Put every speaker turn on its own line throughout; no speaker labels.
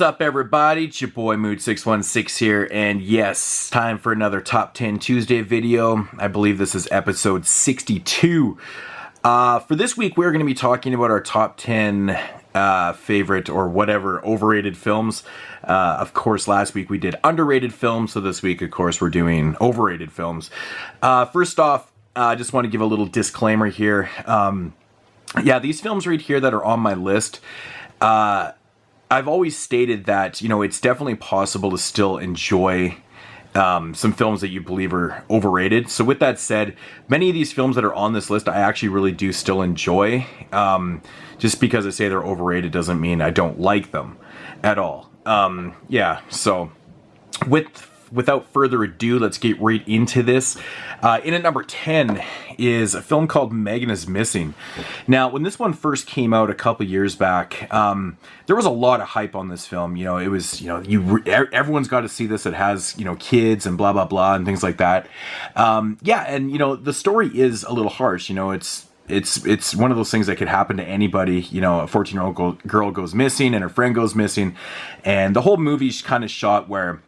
What's up, everybody? It's your boy Mood616 here, and yes, time for another Top 10 Tuesday video. I believe this is episode 62. For this week, we're going to be talking about our top 10 favorite or whatever overrated films. Of course, last week we did underrated films, so this week, of course, we're doing overrated films. First off, I just want to give a little disclaimer here. Yeah, these films right here that are on my list, I've always stated that, you know, it's definitely possible to still enjoy some films that you believe are overrated. So with that said, many of these films that are on this list, I actually really do still enjoy. Just because I say they're overrated doesn't mean I don't like them at all. Yeah, so without further ado, let's get right into this. In at number 10 is a film called Megan is Missing. Now, when this one first came out a couple years back, there was a lot of hype on this film. You know, it was, you know, everyone's got to see this. It has, you know, kids and blah, blah, blah, and things like that. Yeah, and, you know, the story is a little harsh. You know, it's one of those things that could happen to anybody. You know, a 14-year-old girl goes missing and her friend goes missing. And the whole movie's kind of shot where,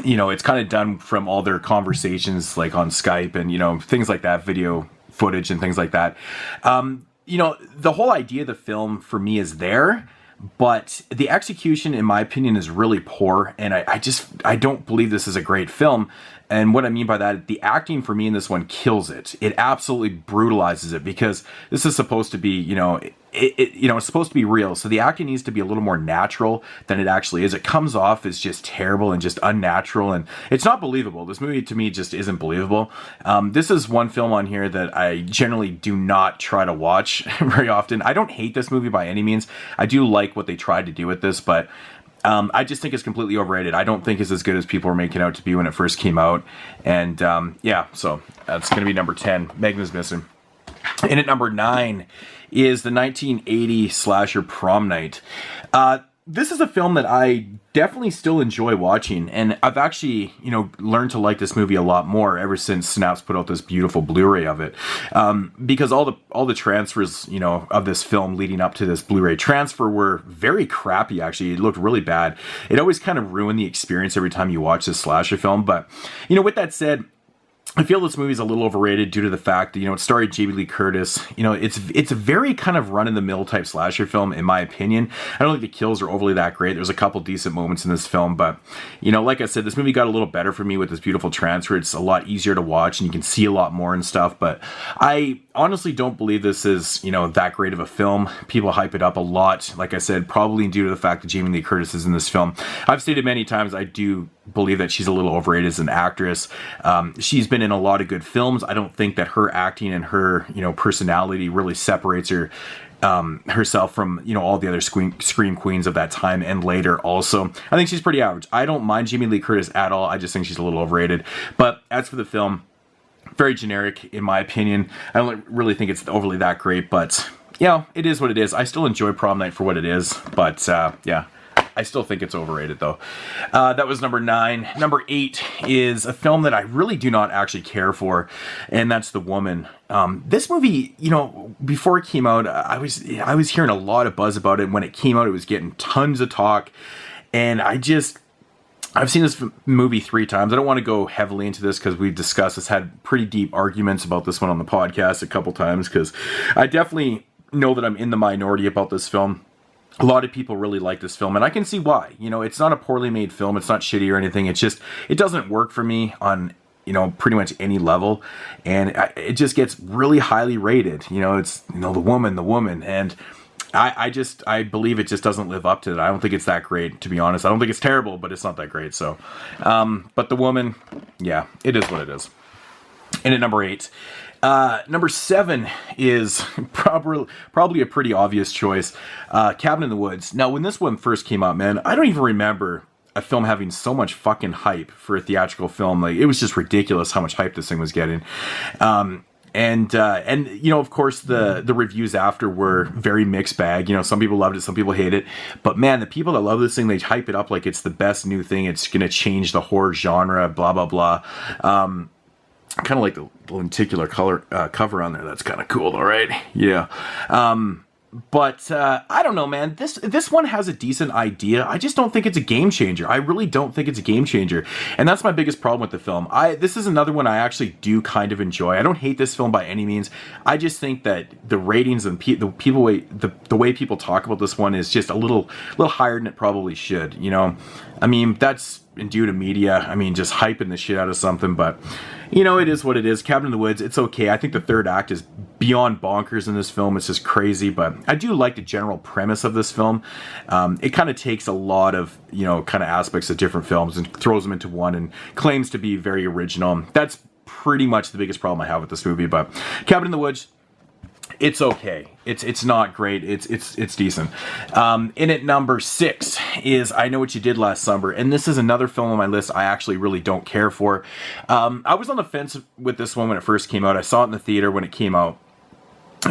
you know, it's kind of done from all their conversations, like on Skype and, you know, things like that, video footage and things like that. You know, the whole idea of the film for me is there, but the execution, in my opinion, is really poor. And I don't believe this is a great film. And what I mean by that, the acting for me in this one kills it. It absolutely brutalizes it, because this is supposed to be, you know, it's supposed to be real. So the acting needs to be a little more natural than it actually is. It comes off as just terrible and just unnatural, and it's not believable. This movie to me just isn't believable. This is one film on here that I generally do not try to watch very often. I don't hate this movie by any means. I do like what they tried to do with this, but I just think it's completely overrated. I don't think it's as good as people were making out to be when it first came out. And yeah, so that's going to be number 10, Megan is Missing. And at number 9 is the 1980 slasher Prom Night. This is a film that I definitely still enjoy watching, and I've actually, you know, learned to like this movie a lot more ever since Snaps put out this beautiful Blu-ray of it. Because all the transfers, you know, of this film leading up to this Blu-ray transfer were very crappy. Actually, it looked really bad. It always kind of ruined the experience every time you watch this slasher film. But, you know, with that said, I feel this movie is a little overrated due to the fact that, you know, it starred Jamie Lee Curtis. You know, it's a very kind of run-of-the-mill type slasher film, in my opinion. I don't think the kills are overly that great. There's a couple decent moments in this film, but, you know, like I said, this movie got a little better for me with this beautiful transfer. It's a lot easier to watch, and you can see a lot more and stuff, but I honestly don't believe this is, you know, that great of a film. People hype it up a lot, like I said, probably due to the fact that Jamie Lee Curtis is in this film. I've stated many times I do believe that she's a little overrated as an actress. She's been in a lot of good films. I don't think that her acting and her, you know, personality really separates her herself from, you know, all the other scream queens of that time and later also. I think she's pretty average. I don't mind Jamie Lee Curtis at all. I just think she's a little overrated. But as for the film, very generic in my opinion. I don't really think it's overly that great, but, you know, it is what it is. I still enjoy Prom Night for what it is, but yeah. I still think it's overrated, though. That was number 9. Number 8 is a film that I really do not actually care for, and that's The Woman. This movie, you know, before it came out, I was hearing a lot of buzz about it. When it came out, it was getting tons of talk, and I've seen this movie 3 times. I don't want to go heavily into this because we've discussed this, had pretty deep arguments about this one on the podcast a couple times, because I definitely know that I'm in the minority about this film. A lot of people really like this film, and I can see why. You know, it's not a poorly made film. It's not shitty or anything. It's just, it doesn't work for me on, you know, pretty much any level. And it just gets really highly rated. You know, it's, you know, the woman. And I believe it just doesn't live up to it. I don't think it's that great, to be honest. I don't think it's terrible, but it's not that great. So, but The Woman, yeah, it is what it is. And at number 8, number 7 is probably a pretty obvious choice. Cabin in the Woods. Now, when this one first came out, man, I don't even remember a film having so much fucking hype for a theatrical film. Like, it was just ridiculous how much hype this thing was getting. And you know, of course, the reviews after were very mixed bag. You know, some people loved it, some people hate it. But man, the people that love this thing, they hype it up like it's the best new thing. It's gonna change the horror genre, blah blah blah. Kind of like the lenticular color cover on there. That's kind of cool, all right? Yeah. But I don't know, man. This one has a decent idea. I just don't think it's a game changer. I really don't think it's a game changer, and that's my biggest problem with the film. This is another one I actually do kind of enjoy. I don't hate this film by any means. I just think that the ratings and the way people talk about this one is just a little higher than it probably should. You know, I mean, that's due to media. I mean, just hyping the shit out of something, but you know, it is what it is. Cabin in the Woods, it's okay. I think the third act is beyond bonkers in this film. It's just crazy, but I do like the general premise of this film. It kind of takes a lot of, you know, kind of aspects of different films and throws them into one and claims to be very original. That's pretty much the biggest problem I have with this movie, but Cabin in the Woods, it's okay. It's not great. It's decent. In at number 6 is I Know What You Did Last Summer, and this is another film on my list I actually really don't care for. I was on the fence with this one when it first came out. I saw it in the theater when it came out,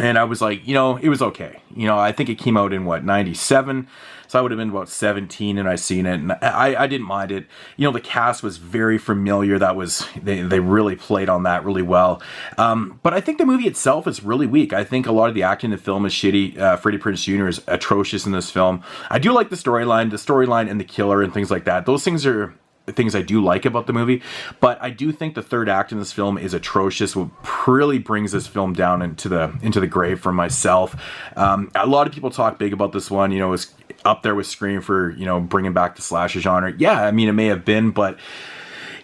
and I was like, you know, it was okay. You know, I think it came out in, what, 97? So I would have been about 17 and I seen it, and I didn't mind it. You know, the cast was very familiar. That was, they really played on that really well. But I think the movie itself is really weak. I think a lot of the acting in the film is shitty. Freddie Prinze Jr. is atrocious in this film. I do like the storyline and the killer and things like that. Those things are things I do like about the movie, but I do think the third act in this film is atrocious. What really brings this film down into the grave for myself. A lot of people talk big about this one. You know, it's up there with Scream for, you know, bringing back the slasher genre. Yeah, I mean, it may have been, but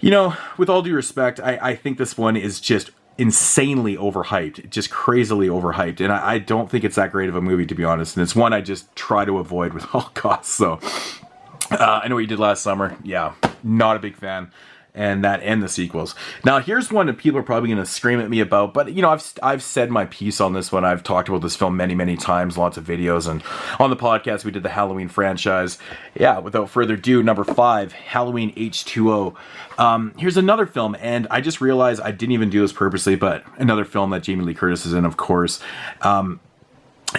you know, with all due respect, I think this one is just insanely overhyped, just crazily overhyped, and I don't think it's that great of a movie, to be honest. And it's one I just try to avoid with all costs. So I Know What You Did Last Summer. Yeah, not a big fan. And the sequels. Now, here's one that people are probably going to scream at me about, but you know, I've said my piece on this one. I've talked about this film many times, lots of videos, and on the podcast we did the Halloween franchise. Yeah, without further ado, number 5, Halloween H2O. Here's another film, and I just realized I didn't even do this purposely, but another film that Jamie Lee Curtis is in, of course.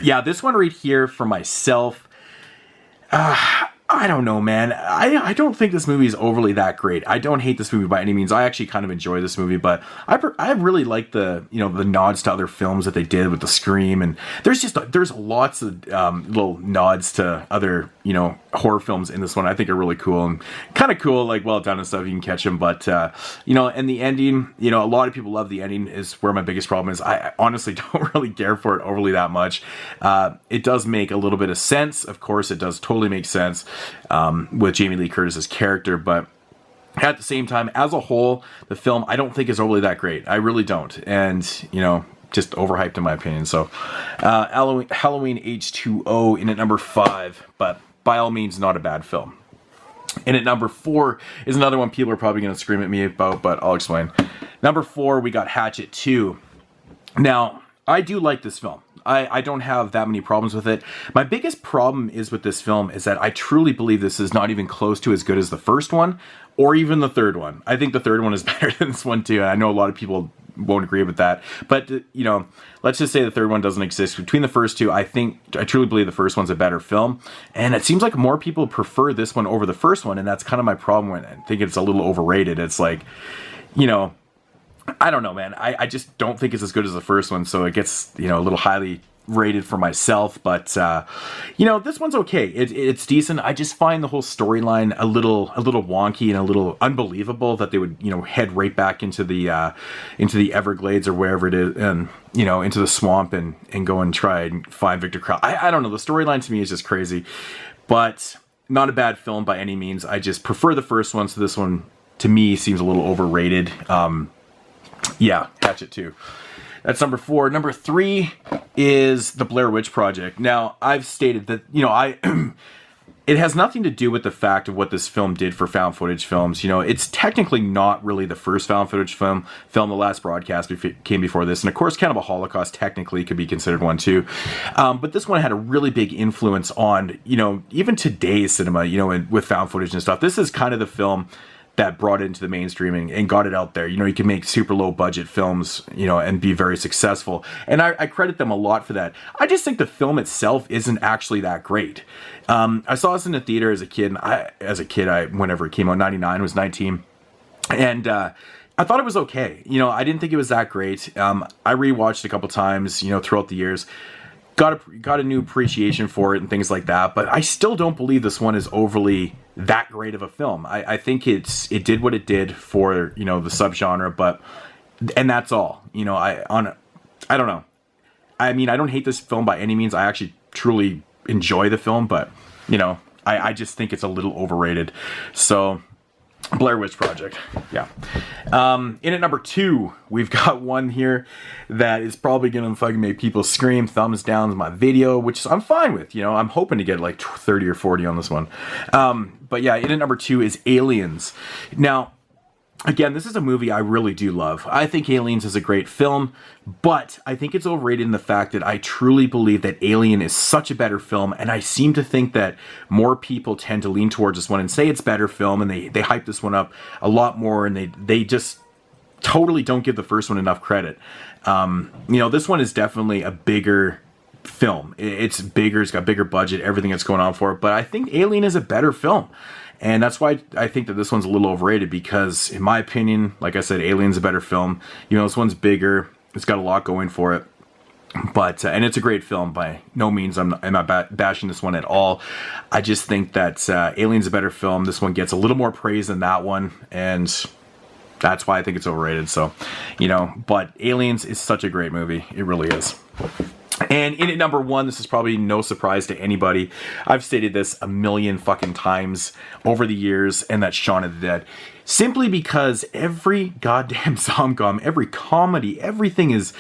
Yeah, this one right here for myself. I don't know, man. I don't think this movie is overly that great. I don't hate this movie by any means. I actually kind of enjoy this movie, but I really like the, you know, the nods to other films that they did with the Scream, and there's lots of little nods to other, you know, horror films in this one. I think are really cool and kind of cool, like well done and stuff. You can catch them, but you know, and the ending, you know, a lot of people love the ending. Is where my biggest problem is. I honestly don't really care for it overly that much. It does make a little bit of sense, of course. It does totally make sense. With Jamie Lee Curtis's character, but at the same time, as a whole, the film I don't think is overly that great. I really don't, and you know, just overhyped in my opinion. So, Halloween H2O in at number 5, but by all means, not a bad film. And at number 4 is another one people are probably going to scream at me about, but I'll explain. Number 4, we got Hatchet 2. Now, I do like this film. I don't have that many problems with it. My biggest problem is with this film is that I truly believe this is not even close to as good as the first one or even the third one. I think the third one is better than this one too. And I know a lot of people won't agree with that, but you know, let's just say the third one doesn't exist. Between the first two, I truly believe the first one's a better film, and it seems like more people prefer this one over the first one, and that's kind of my problem with it. I think it's a little overrated. It's like, you know, I don't know, man. I just don't think it's as good as the first one, so it gets, you know, a little highly rated for myself. But you know, this one's okay. It's decent. I just find the whole storyline a little wonky and a little unbelievable that they would, you know, head right back into the Everglades or wherever it is, and you know, into the swamp and go and try and find Victor Crowley. I don't know. The storyline to me is just crazy, but not a bad film by any means. I just prefer the first one, so this one to me seems a little overrated. Yeah, Hatchet 2. That's number 4. Number 3 is The Blair Witch Project. Now, I've stated that, you know, it has nothing to do with the fact of what this film did for found footage films. You know, it's technically not really the first found footage film. The last broadcast came before this. And of course, Cannibal Holocaust technically could be considered one too. But this one had a really big influence on, you know, even today's cinema, you know, with found footage and stuff. This is kind of the film that brought it into the mainstream and got it out there. You know, you can make super low budget films, you know, and be very successful. And I credit them a lot for that. I just think the film itself isn't actually that great. I saw this in the theater as a kid. Whenever it came out, 99, was 19. And I thought it was okay. You know, I didn't think it was that great. I rewatched a couple times, you know, throughout the years. got a new appreciation for it and things like that, but I still don't believe this one is overly that great of a film. I think it did what it did for, you know, the subgenre, and that's all. You know, I don't know. I mean, I don't hate this film by any means. I actually truly enjoy the film, but, you know, I just think it's a little overrated. So, Blair Witch Project, yeah. In at number 2, we've got one here that is probably gonna fucking make people scream. Thumbs down to my video, which I'm fine with. You know, I'm hoping to get like 30 or 40 on this one. But yeah, in at number 2 is Aliens. Now, again, this is a movie I really do love. I think Aliens is a great film, but I think it's overrated in the fact that I truly believe that Alien is such a better film, and I seem to think that more people tend to lean towards this one and say it's better film, and they hype this one up a lot more, and they just totally don't give the first one enough credit. You know, this one is definitely a bigger film. It's bigger, it's got bigger budget, everything that's going on for it, but I think Alien is a better film. And that's why I think that this one's a little overrated, because in my opinion, like I said, Alien's a better film. You know, this one's bigger. It's got a lot going for it. But, and it's a great film. By no means I'm not bashing this one at all. I just think that Alien's a better film. This one gets a little more praise than that one. And that's why I think it's overrated. So, you know, but Aliens is such a great movie. It really is. And in at number 1, this is probably no surprise to anybody. I've stated this a million fucking times over the years, and that's Shaun of the Dead. Simply because every goddamn zom-com, every comedy, everything is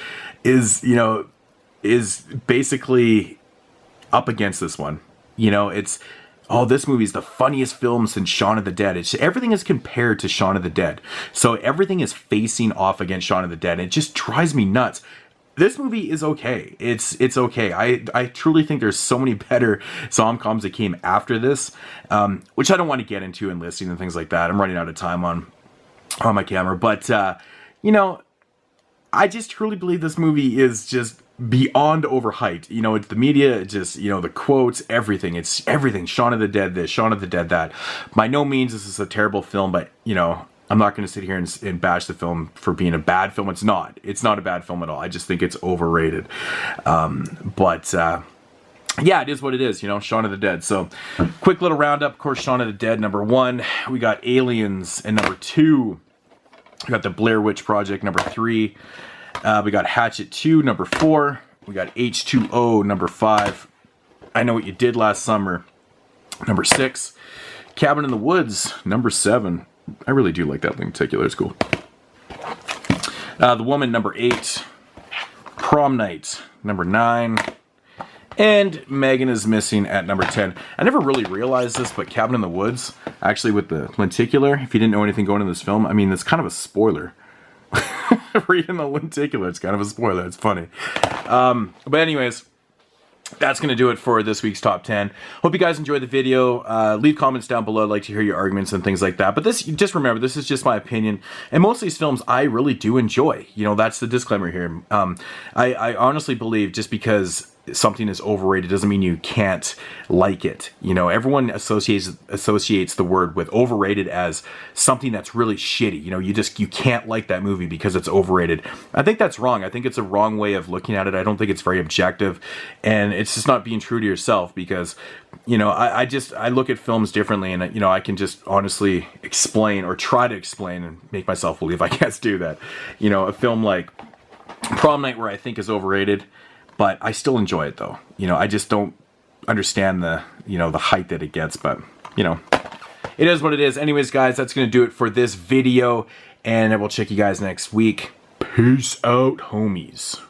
basically up against this one. You know, it's, oh, this movie's the funniest film since Shaun of the Dead. Everything is compared to Shaun of the Dead. So everything is facing off against Shaun of the Dead. It just drives me nuts. This movie is okay. It's okay. I truly think there's so many better zom-coms that came after this, which I don't want to get into in listing and things like that. I'm running out of time on my camera. But, you know, I just truly believe this movie is just beyond overhyped. You know, it's the media, just, you know, the quotes, everything. It's everything. Shaun of the Dead this, Shaun of the Dead that. By no means is this a terrible film, but, you know, I'm not going to sit here and bash the film for being a bad film. It's not. It's not a bad film at all. I just think it's overrated. Yeah, it is what it is, you know, Shaun of the Dead. So, quick little roundup. Of course, Shaun of the Dead, number 1. We got Aliens, and number 2, we got the Blair Witch Project, number 3. We got Hatchet 2, number 4. We got H2O, number 5. I Know What You Did Last Summer, number 6. Cabin in the Woods, number 7. I really do like that thing in particular. It's cool. The Woman, number 8. Prom Night, number 9. And Megan is Missing at number 10. I never really realized this, but Cabin in the Woods, actually with the lenticular, if you didn't know anything going into this film, I mean, it's kind of a spoiler. Reading the lenticular, it's kind of a spoiler. It's funny. But anyways, that's going to do it for this week's top 10. Hope you guys enjoyed the video. Leave comments down below. I'd like to hear your arguments and things like that. But this, just remember, this is just my opinion. And most of these films I really do enjoy. You know, that's the disclaimer here. I honestly believe just because something is overrated doesn't mean you can't like it. You know, everyone associates the word with overrated as something that's really shitty. You know, you can't like that movie because it's overrated. I think that's wrong. I think it's a wrong way of looking at it. I don't think it's very objective, and it's just not being true to yourself, because, you know, I look at films differently, and, you know, I can just honestly explain, or try to explain and make myself believe I can't do that. You know, a film like Prom Night, where I think is overrated, but I still enjoy it though. You know, I just don't understand the height that it gets, but, you know, it is what it is. Anyways, guys, that's going to do it for this video, and I will check you guys next week. Peace out, homies.